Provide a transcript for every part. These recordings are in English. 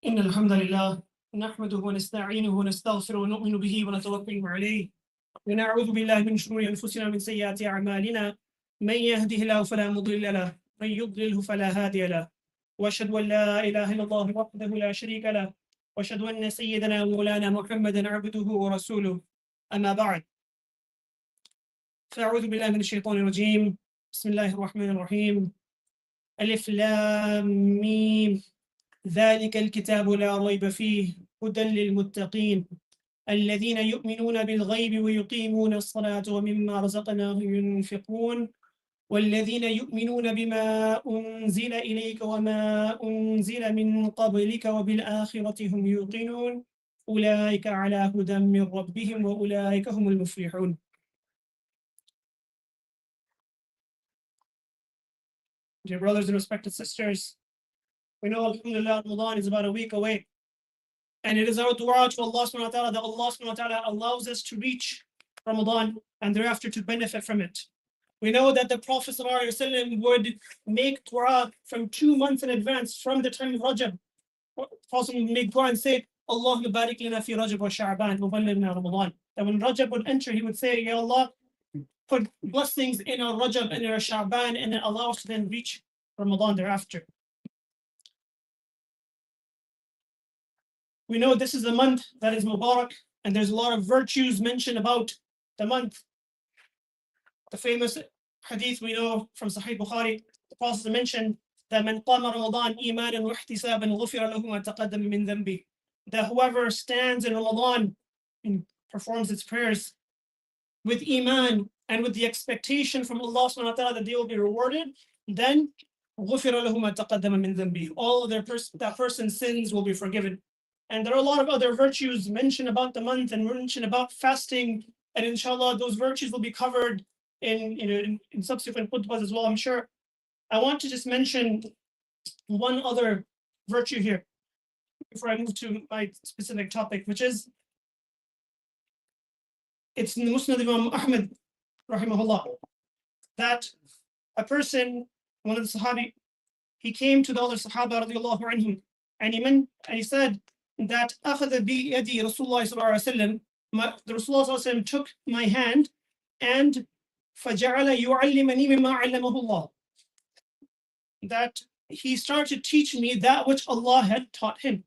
إن الحمد لله نحمده ونستعينه ونستغفره ونؤمن به ونتوكل عليه ونعوذ بالله من شرور أنفسنا ومن سيئات أعمالنا من يهده الله فلا مضل له من يضلله فلا هادي له وأشهد أن لا إله إلا الله وحده لا شريك له وأشهد أن سيدنا ومولانا محمدا عبده ورسوله أما بعد فأعوذ بالله من الشيطان الرجيم بسم الله الرحمن الرحيم ألف لام ميم ذلك الكتاب لا ريب فيه هدى للمتقين الذين يؤمنون بالغيب ويقيمون الصلاة ومما رزقناهم ينفقون والذين يؤمنون بما أنزل إليك وما أنزل من قبلك وبالآخرة هم يوقنون أولئك على هدى من ربهم وأولئك هم المفلحون. Dear brothers and respected sisters, we know Alhamdulillah Ramadan is about a week away. And it is our dua to Allah subhanahu wa ta'ala that Allah subhanahu wa ta'ala allows us to reach Ramadan and thereafter to benefit from it. We know that the Prophet ﷺ would make dua from 2 months in advance from the time of Rajab. The Prophet would make dua and say, Allahumma barik lana fi Rajab wa Sha'ban wa ballighna Ramadan. That when Rajab would enter, he would say, Ya Allah, put blessings in our Rajab and in our Sha'ban and then allow us to then reach Ramadan thereafter. We know this is a month that is Mubarak, and there's a lot of virtues mentioned about the month. The famous hadith we know from Sahih Bukhari, the Prophet mentioned that man qama Ramadan imanan wa ihtisaban ghufira lahu ma taqaddama min dhanbi. That whoever stands in Ramadan and performs its prayers with iman and with the expectation from Allah subhanahu wa ta'ala that they will be rewarded, then ghufira lahu ma taqaddama min dhanbi. All of that person's sins will be forgiven. And there are a lot of other virtues mentioned about the month and mentioned about fasting. And inshallah, those virtues will be covered in subsequent khutbahs as well, I'm sure. I want to just mention one other virtue here before I move to my specific topic, which is, it's in the Musnad Imam Ahmad, rahimahullah, that a person, one of the Sahabi, he came to the other Sahaba, radiallahu anhum, and he said, that أخذ بيدي رسول الله صلى الله عليه وسلم, the Rasulullah صلى الله عليه وسلم took my hand and فجعل يعلمني مما علمه الله, that he started to teach me that which Allah had taught him.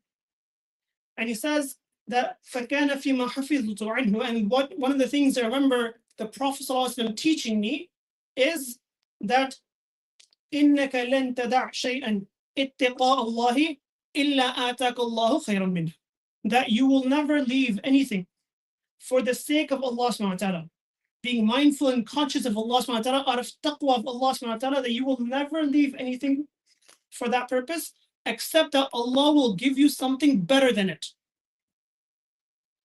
And he says that فكان فيما حفظت عنه, and one of the things I remember the Prophet صلى الله عليه وسلم teaching me is that إنك لن تدع شيئا اتقاء الله إلا آتاك الله خيرا منه, that you will never leave anything for the sake of Allah subhanahu wa ta'ala, being mindful and conscious of Allah subhanahu wa ta'ala, out of taqwa of Allah subhanahu wa ta'ala, that you will never leave anything for that purpose except that Allah will give you something better than it.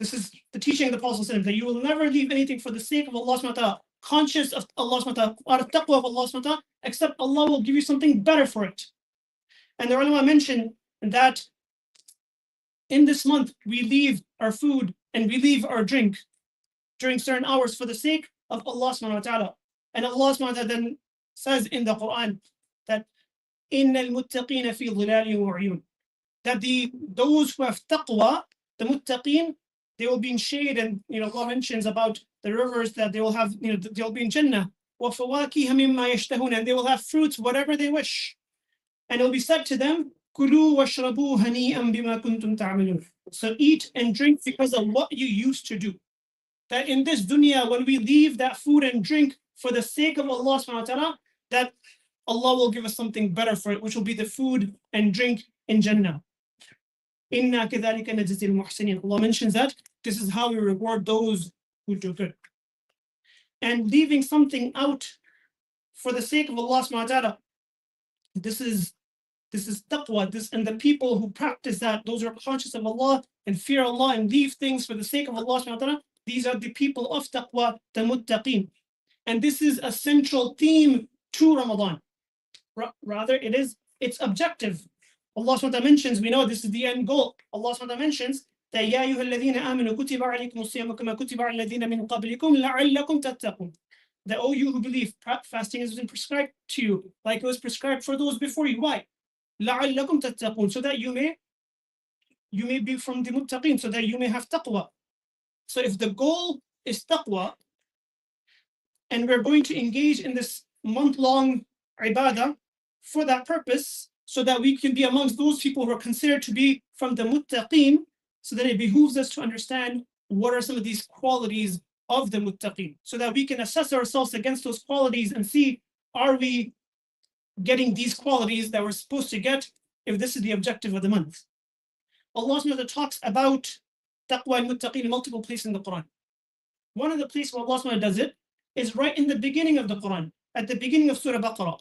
This is the teaching of the Prophet, that you will never leave anything for the sake of Allah subhanahu wa ta'ala, conscious of Allah subhanahu wa ta'ala, out of taqwa of Allah subhanahu wa ta'ala, except Allah will give you something better for it. And the ulama mentioned that in this month we leave our food and we leave our drink during certain hours for the sake of Allah subhanahu wa ta'ala. And Allah subhanahu wa ta'ala then says in the Quran that إِنَّ الْمُتَّقِينَ فِي ظِلَالٍ وَعُيُونٍ, that those who have taqwa, the muttaqeen, they will be in shade, and Allah mentions about the rivers that they will have, they'll be in Jannah. وَفَوَاكِهَ مِمَّا يَشْتَهُونَ, and they will have fruits, whatever they wish. And it will be said to them, كُلُوا وَاشْرَبُوا هَنِيئًا بِمَا كُنْتُمْ تَعْمَلُونَ, so eat and drink because of what you used to do. That in this dunya, when we leave that food and drink for the sake of Allah subhanahu wa ta'ala, that Allah will give us something better for it, which will be the food and drink in Jannah. إِنَّا كَذَلِكَ نَجْزِي الْمُحْسِنِينَ. Allah mentions that This is how we reward those who do good. And leaving something out for the sake of Allah subhanahu wa ta'ala, this is taqwa. And the people who practice that, those who are conscious of Allah and fear Allah and leave things for the sake of Allah subhanahu wa ta'ala, these are the people of taqwa, the muttaqeen. And this is a central theme to Ramadan. Rather, it's objective. Allah subhanahu wa ta'ala mentions, we know this is the end goal. Allah subhanahu wa ta'ala mentions that Ya ayyuhalladhina amanu kutiba alaykum as-siyamu kama kutiba ala alladhina min qablikum la'allakum tattaqun. That, oh, you who believe, fasting has been prescribed to you, like it was prescribed for those before you. Why? لَعَلَّكُمْ تَتَّقُونَ, so that you may be from the muttaqeen, so that you may have taqwa. So if the goal is taqwa, and we're going to engage in this month-long ibadah for that purpose, so that we can be amongst those people who are considered to be from the muttaqeen, so then it behooves us to understand what are some of these qualities of the muttaqeen, so that we can assess ourselves against those qualities and see, are we getting these qualities that we're supposed to get if this is the objective of the month. Allah subhanahu wa ta'ala talks about taqwa and muttaqeen in multiple places in the Quran. One of the places where Allah subhanahu wa ta'ala does it is right in the beginning of the Quran, at the beginning of Surah Baqarah.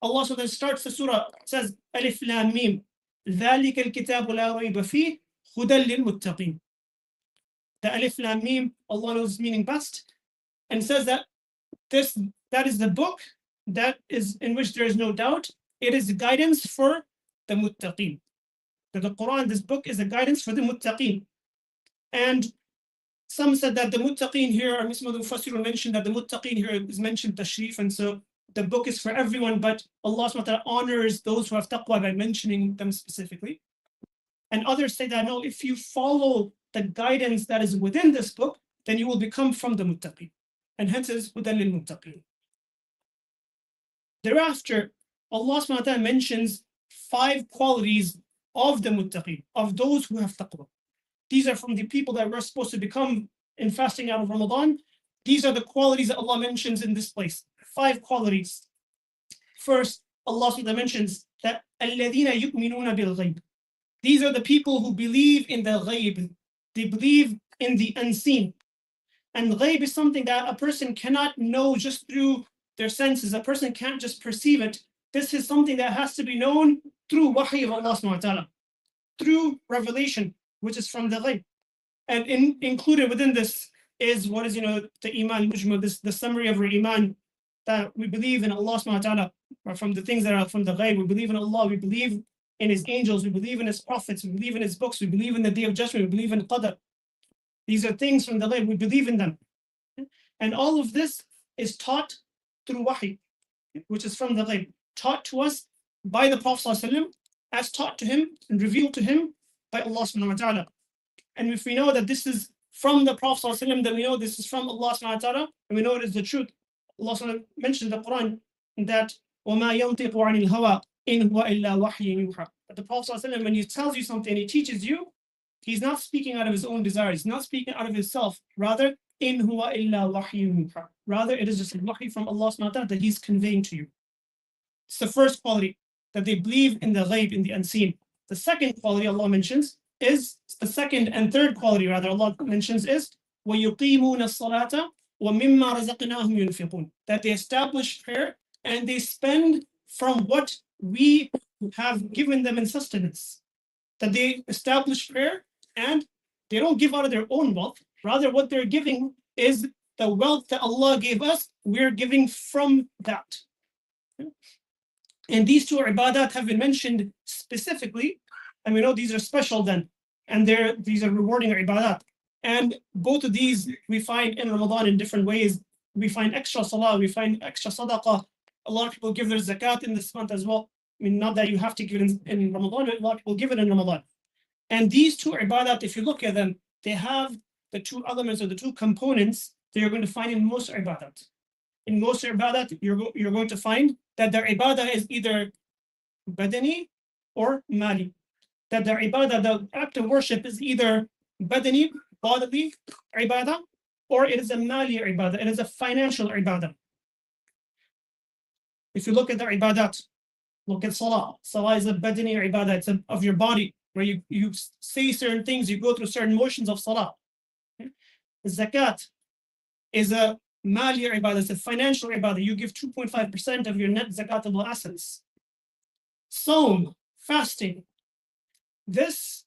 Allah subhanahu wa ta'ala starts the surah, says, Alif Lam Mim, ذَلِكَ الْكِتَابُ لَا رَيْبَ فِيهِ هُدًى لِلْمُتَّقِينَ. The Alif Lam Mim, Allah knows meaning best, and says that that is the book that is in which there is no doubt. It is guidance for the muttaqeen. That the Quran, this book, is a guidance for the muttaqeen. And some said that the muttaqeen here, or some of the Mufassirun mentioned that the muttaqeen here is mentioned tashrif, and so the book is for everyone, but Allah subhanahu wa ta'ala honors those who have taqwa by mentioning them specifically. And others say that no, if you follow the guidance that is within this book, then you will become from the muttaqeen. And hence is hudan lil muttaqeen. Thereafter, Allah subhanahu wa ta'ala mentions 5 qualities of the muttaqeen, of those who have taqwa. These are from the people that we're supposed to become in fasting out of Ramadan. These are the qualities that Allah mentions in this place. 5 qualities. First, Allah subhanahu wa ta'ala mentions that الَّذِينَ يُؤْمِنُونَ بِالْغَيْبِ. These are the people who believe in the ghaib. They believe in the unseen. And ghaib is something that a person cannot know just through their senses. A person can't just perceive it. This is something that has to be known through wahy of Allah subhanahu wa ta'ala, through revelation, which is from the ghaib. And included within this is what is, the iman mujmal, the summary of our iman, that we believe in Allah subhanahu wa ta'ala, or from the things that are from the ghaib. We believe in Allah, we believe in His angels, we believe in His prophets, we believe in His books, we believe in the Day of Judgment, we believe in Qadr. These are things from the ghaib, we believe in them. And all of this is taught through wahy, which is from the ghaib, taught to us by the Prophet ﷺ, as taught to him and revealed to him by Allah subhanahu wa ta'ala. And if we know that this is from the Prophet ﷺ, then we know this is from Allah subhanahu wa ta'ala, and we know it is the truth. Allah subhanahu wa ta'ala mentions in the Quran that وَمَا يَنْطِقُ عَنِ الْهَوَىٰ إِنْ هُوَ إِلَّا وَحْيٌ يُوحَىٰ. That the Prophet ﷺ, when he tells you something, he teaches you, he's not speaking out of his own desires, he's not speaking out of himself. Rather, إِنْ هُوَ إِلَّا وَحْيٌ يُوحَىٰ. Rather, it is just a wahy from Allah subhanahu wa ta'ala that he's conveying to you. It's the first quality, that they believe in the ghaib, in the unseen. The second quality Allah mentions is, the second and third quality rather Allah mentions is وَيُقِيمُونَ الصَّلَاةَ وَمِمَّا رَزَقْنَاهُمْ يُنْفِقُونَ. That they establish prayer and they spend from what we have given them in sustenance. That they establish prayer and they don't give out of their own wealth. Rather, what they're giving is the wealth that Allah gave us. We're giving from that. And these 2 ibadat have been mentioned specifically, and we know these are special then, and these are rewarding ibadat. And both of these we find in Ramadan in different ways. We find extra salah, we find extra sadaqah. A lot of people give their zakat in this month as well. I mean, not that you have to give it in Ramadan, but a lot of people give it in Ramadan. And these 2 ibadat, if you look at them, they have the 2 elements or the 2 components that you're going to find in most ibadat. In most ibadat, you're going to find that their ibadah is either badani or mali. That their ibadah, the act of worship, is either badani, bodily ibadah, or it is a mali ibadah, it is a financial ibadah. If you look at their ibadat, look at salah. Salah is a badani ibadah, it's of your body, where you say certain things, you go through certain motions of salah. Zakat is a mali ibadah, it's a financial ibadah. You give 2.5% of your net zakatable assets. Sawm, fasting, this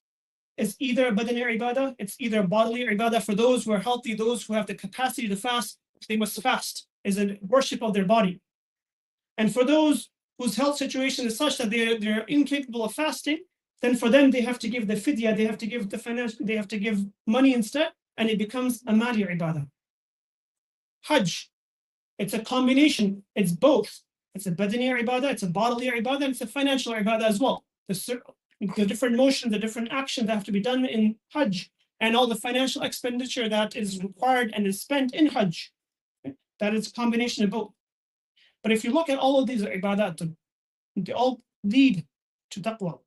is either badani ibadah, it's either bodily ibadah for those who are healthy, those who have the capacity to fast, they must fast, is a worship of their body. And for those whose health situation is such that they're incapable of fasting, then for them they have to give the fidya, they have to give the financial, they have to give money instead, and it becomes a mali ibadah. Hajj, it's a combination, it's both. It's a badani ibadah, it's a bodily ibadah, and it's a financial ibadah as well. The different motions, the different actions that have to be done in Hajj, and all the financial expenditure that is required and is spent in Hajj, that is a combination of both. But if you look at all of these ibadat, they all lead to taqwa.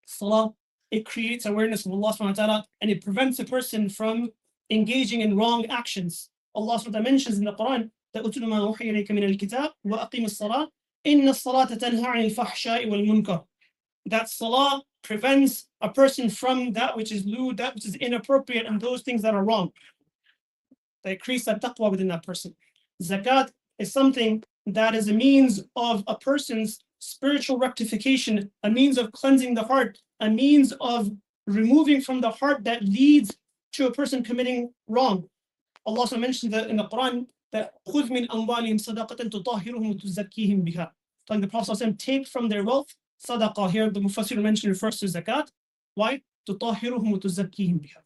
Salah, it creates awareness of Allah subhanahu wa ta'ala, and it prevents a person from engaging in wrong actions. Allah subhanahu wa ta'ala mentions in the Quran that أُتْلُ مَا أُوحِيَ إِلَيْكَ مِنَ الْكِتَابِ وَأَقِيمِ الصَّلَاةَ إِنَّ الصَّلَاةَ تَنْهَى عَنِ الْفَحْشَاءِ وَالْمُنكَرِ. That salah prevents a person from that which is lewd, that which is inappropriate, and those things that are wrong. That increase that taqwa within that person. Zakat is something that is a means of a person's spiritual rectification, a means of cleansing the heart, a means of removing from the heart that leads to a person committing wrong. Allah also mentioned that in the Quran that خُذْ مِنْ أَمْوَالِهِمْ صَدَقَةً تُطَهِّرُهُمْ وَتُزَكِّيهِمْ بِهَا. Like the Prophet take from their wealth, sadaqah here, the Mufassir mentioned refers to zakat. Why? تُطَهِّرُهُمْ وَتُزَكِّيهِمْ بِهَا.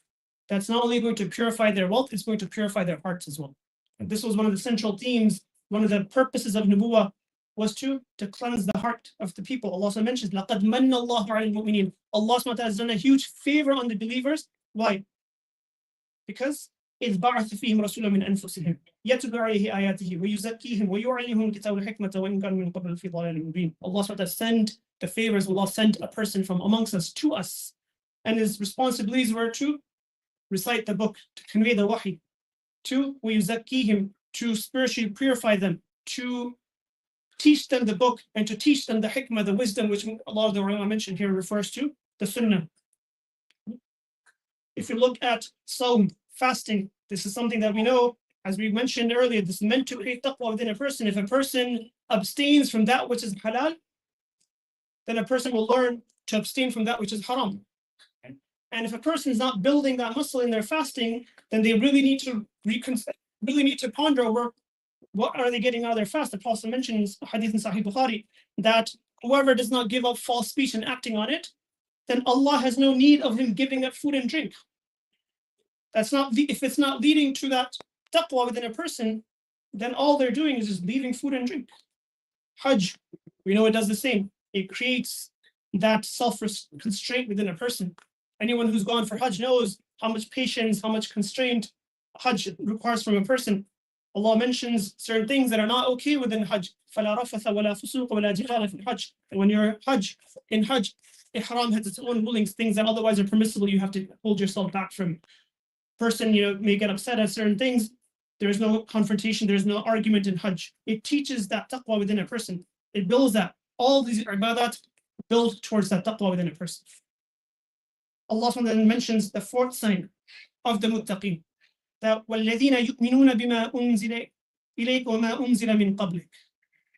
That's not only going to purify their wealth, it's going to purify their hearts as well. And this was one of the central themes, one of the purposes of Nubuwah was to cleanse the heart of the people. Allah also mentions, لَقَدْ مَنَّ اللَّهُ عَلَى الْمُؤْمِنِينَ. Allah subhanahu wa ta'ala has done a huge favor on the believers. Why? Because إِذْ بَعَثَ فِيهِمْ رَسُولًا مِنْ أَنفُسِهِمْ يَتْلُو عَلَيْهِمْ آيَاتِهِ وَيُزَكِّيهِمْ وَيُعَلِّمُهُمُ الْكِتَابَ وَالْحِكْمَةَ وَإِنْ كَانُوا مِنْ قَبْلُ فِي ضَلَالٍ مُبِينٍ. Allah subhanahu wa ta'ala sent the favors. Allah sent a person from amongst us to us, and his responsibilities were to recite the book, to convey the wahi, to وَيُزَكِّيهِمْ, to spiritually purify them, to teach them the book, and to teach them the hikmah, the wisdom, which a lot of the ulama mentioned here refers to the sunnah. If you look at sawm, fasting, this is something that we know, as we mentioned earlier, this is meant to create taqwa within a person. If a person abstains from that which is halal, then a person will learn to abstain from that which is haram. And if a person is not building that muscle in their fasting, then they really need to ponder over what are they getting out of their fast. The Prophet mentions hadith in Sahih Bukhari that whoever does not give up false speech and acting on it, then Allah has no need of him giving up food and drink. If it's not leading to that taqwa within a person, then all they're doing is just leaving food and drink. Hajj, we know it does the same. It creates that self-constraint within a person. Anyone who's gone for Hajj knows how much patience, how much constraint Hajj requires from a person. Allah mentions certain things that are not okay within Hajj. فَلَا رَفَثَ وَلَا فُسُوقَ وَلَا جِدَالَ فِي الْحَجِّ. And when you're in Hajj, Ihram has its own rulings, things that otherwise are permissible, you have to hold yourself back from. Person, may get upset at certain things. There's no confrontation, there's no argument in Hajj. It teaches that taqwa within a person. It builds that. All these ibadat build towards that taqwa within a person. Allah then mentions the fourth sign of the muttaqin, that وَالَّذِينَ يُؤْمِنُونَ بِمَا أُنزِلَ إِلَيْكَ وَمَا أُنزِلَ مِنْ قَبْلِكَ.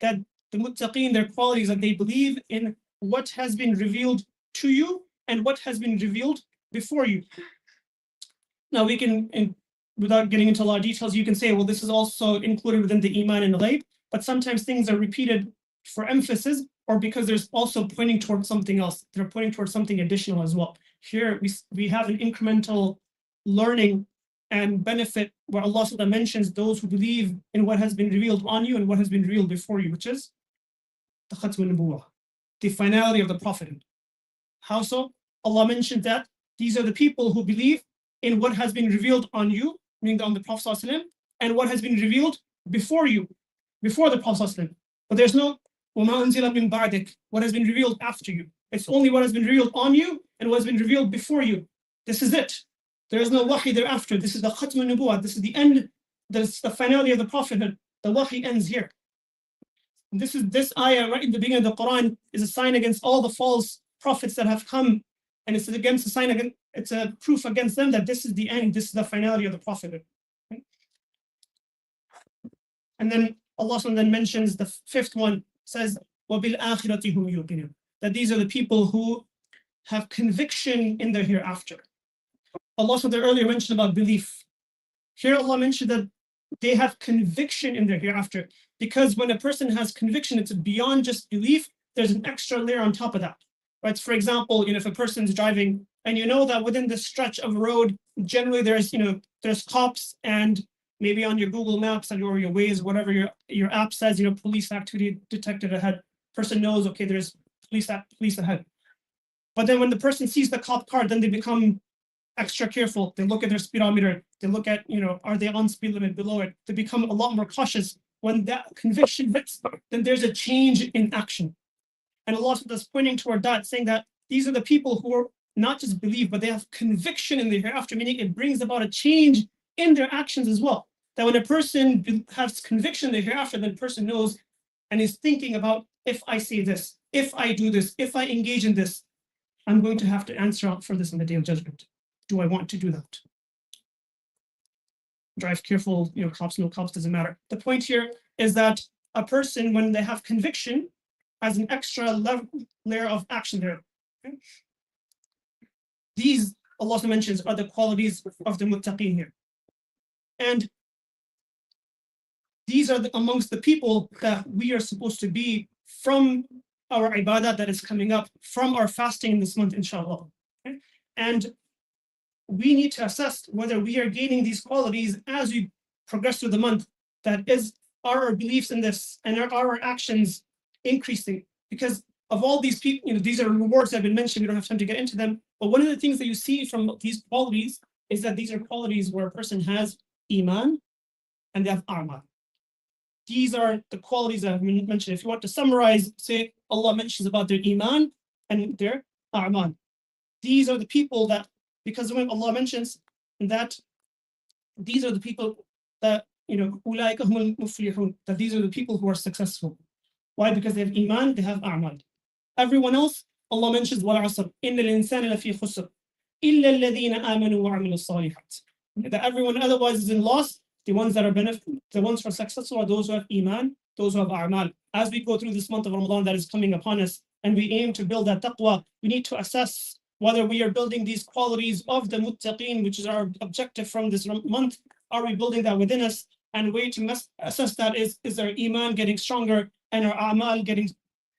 That the muttaqin, their qualities, that they believe in what has been revealed to you and what has been revealed before you. Now we can, without getting into a lot of details, you can say, well, this is also included within the iman and the ghaib, but sometimes things are repeated for emphasis or because there's also pointing towards something else. They're pointing towards something additional as well. Here we have an incremental learning and benefit where Allah Subhanahu mentions those who believe in what has been revealed on you and what has been revealed before you, which is the Khatm al-Nubuwwah, the finality of the Prophet. How so? Allah mentioned that these are the people who believe in what has been revealed on you, meaning on the Prophet ﷺ, and what has been revealed before you, before the Prophet ﷺ. But there's no وَمَا أُنزِلَ مِن بَعْدِكَ, what has been revealed after you. It's only what has been revealed on you and what has been revealed before you. This is it. There is no wahi thereafter. This is the Khatm al-Nubuwwah. This is the end. This is the finality of the Prophethood. The wahi ends here. And this ayah right in the beginning of the Quran is a sign against all the false prophets that have come and it's against a sign against, it's a proof against them that this is the end, this is the finality of the Prophet. Okay? And then Allah then mentions the fifth one, says, وَبِالْآخِرَةِ هُمْ يُوقِنُونَ, that these are the people who have conviction in the hereafter. Allah earlier mentioned about belief. Here Allah mentioned that they have conviction in their hereafter, because when a person has conviction, it's beyond just belief, there's an extra layer on top of that. Right? For example, if a person's driving and you know that within the stretch of road, generally there's cops, and maybe on your Google Maps or your Waze, whatever your app says, police activity detected ahead. Person knows, okay, there's police ahead. But then when the person sees the cop car, then they become extra careful. They look at their speedometer. They look at, are they on speed limit, below it? They become a lot more cautious. When that conviction hits, then there's a change in action. And Allah is pointing toward that, saying that these are the people who are not just believe, but they have conviction in the hereafter, meaning it brings about a change in their actions as well. That when a person has conviction in the hereafter, then the person knows and is thinking about, if I say this, if I do this, if I engage in this, I'm going to have to answer out for this on the day of judgment. Do I want to do that? Drive careful, cops, no cops, doesn't matter. The point here is that a person, when they have conviction, has an extra layer of action there. Okay? These, Allah mentions, are the qualities of the muttaqeen here. And these are amongst the people that we are supposed to be from our ibadah that is coming up, from our fasting this month, inshallah. Okay? And we need to assess whether we are gaining these qualities as we progress through the month. That is, are our beliefs in this and are our actions increasing? Because of all these people, these are rewards that have been mentioned. We don't have time to get into them. But one of the things that you see from these qualities is that these are qualities where a person has iman and they have a'mal. These are the qualities that have been mentioned. If you want to summarize, say Allah mentions about their iman and their a'mal. These are the people that, because when Allah mentions that these are the people that, أُولَٰئِكَ هُمُ الْمُفْلِحُونَ, that these are the people who are successful. Why? Because they have iman, they have a'mal. Everyone else, Allah mentions وَالْعَصْرِ إِنَّ الْإِنسَانَ لَفِي خُسْرٍ إِلَّا الَّذِينَ آمَنُوا وَعَمِلُوا الصَّالِحَاتِ. That everyone otherwise is in loss. The ones that are the ones who are successful are those who have iman, those who have a'mal. As we go through this month of Ramadan that is coming upon us, and we aim to build that taqwa, we need to assess whether we are building these qualities of the muttaqeen, which is our objective from this month. Are we building that within us? And a way to assess that is our iman getting stronger and our a'mal getting,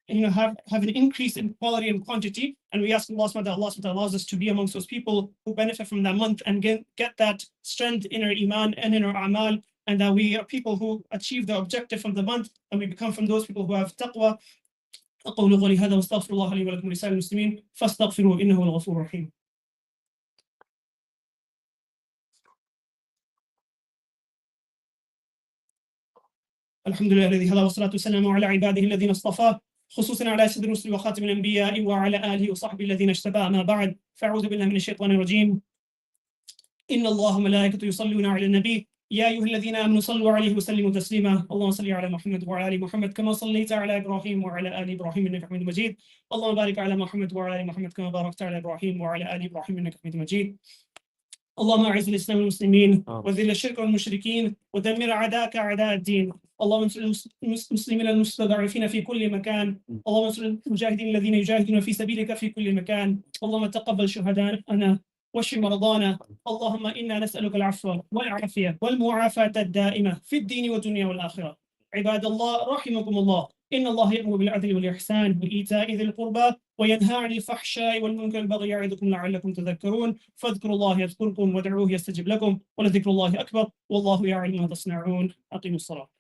have an increase in quality and quantity. And we ask Allah that Allah allows us to be amongst those people who benefit from that month and get that strength in our iman and in our a'mal, and that we are people who achieve the objective from the month, and we become from those people who have taqwa. أقول قولي هذا واستغفر الله لي ولكم ولسائر المسلمين فاستغفروه إنه هو الغفور الرحيم. الحمد لله الذي هدى والصلاة والسلام على عباده الذين اصطفاه، خصوصا على سيد الرسل وخاتم الأنبياء وعلى آله وصحبه الذين اجتباه. ما بعد، فأعوذ بالله من الشيطان الرجيم. إن الله وملائكته يصلون على النبي يا أيها الذين آمنوا صلوا عليه وسلموا تسليما. اللهم صل على محمد وعلى آل محمد كما صليت على إبراهيم وعلى آل إبراهيم إنك حميد مجيد. اللهم بارك على محمد وعلى آل محمد كما باركت على إبراهيم وعلى آل إبراهيم إنك حميد مجيد. اللهم أعز الإسلام والمسلمين وذل الشرك والمشركين ودمر أعداءك أعداء الدين. اللهم انصر المسلمين المستضعفين في كل مكان. اللهم انصر المجاهدين الذين يجاهدون في سبيلك في كل مكان. اللهم تقبل شهداءنا واشف مرضانا. اللهم إنا نسألك العفو والعافية والمعافاة الدائمة في الدين والدنيا والآخرة. عباد الله رحمكم الله، إن الله يأمر بالعدل والإحسان وإيتاء ذي القربى وينهى عن الفحشاء والمنكر والبغي يعظكم لعلكم تذكرون. فاذكروا الله يذكركم وادعوه يستجب لكم ولذكر الله أكبر والله يعلم ما تصنعون. أقيموا الصلاة.